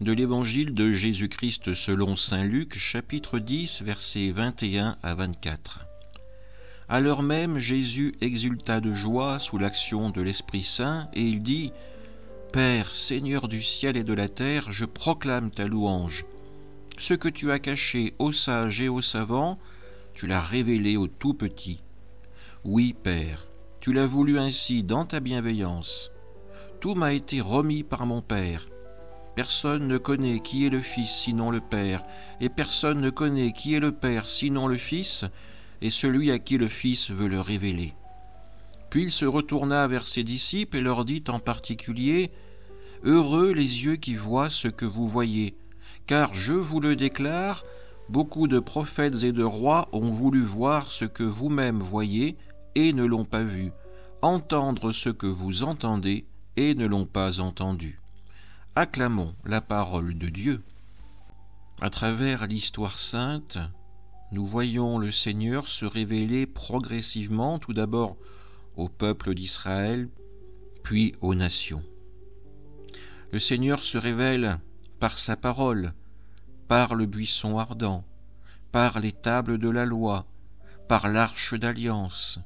de l'Évangile de Jésus-Christ selon saint Luc, chapitre 10, versets 21 à 24. À l'heure même, Jésus exulta de joie sous l'action de l'Esprit Saint, et il dit : « Père, Seigneur du ciel et de la terre, je proclame ta louange. Ce que tu as caché aux sages et aux savants, tu l'as révélé aux tout petits. Oui, Père, tu l'as voulu ainsi dans ta bienveillance. Tout m'a été remis par mon Père. Personne ne connaît qui est le Fils sinon le Père, et personne ne connaît qui est le Père sinon le Fils, et celui à qui le Fils veut le révéler. » Puis il se retourna vers ses disciples et leur dit en particulier : « Heureux les yeux qui voient ce que vous voyez, car je vous le déclare, beaucoup de prophètes et de rois ont voulu voir ce que vous-même voyez et ne l'ont pas vu, entendre ce que vous entendez et ne l'ont pas entendu. » Acclamons la parole de Dieu. À travers l'histoire sainte, nous voyons le Seigneur se révéler progressivement, tout d'abord au peuple d'Israël, puis aux nations. Le Seigneur se révèle par sa parole, par le buisson ardent, par les tables de la loi, par l'arche d'alliance,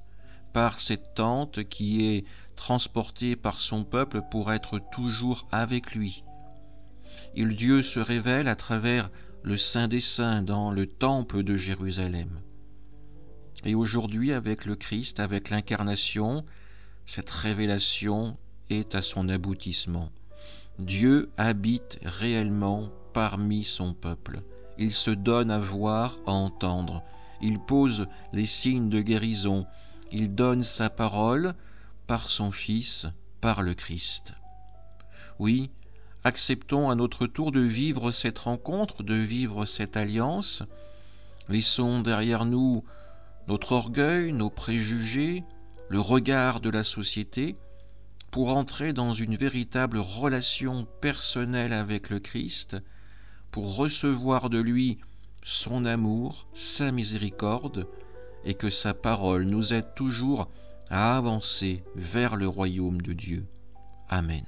par cette tente qui est transportée par son peuple pour être toujours avec lui. Dieu se révèle à travers le Saint des Saints dans le temple de Jérusalem. Et aujourd'hui, avec le Christ, avec l'incarnation, cette révélation est à son aboutissement. Dieu habite réellement parmi son peuple. Il se donne à voir, à entendre. Il pose les signes de guérison. Il donne sa parole par son Fils, par le Christ. Oui, acceptons à notre tour de vivre cette rencontre, de vivre cette alliance. Laissons derrière nous notre orgueil, nos préjugés, le regard de la société, pour entrer dans une véritable relation personnelle avec le Christ, pour recevoir de lui son amour, sa miséricorde, et que sa parole nous aide toujours à avancer vers le royaume de Dieu. Amen.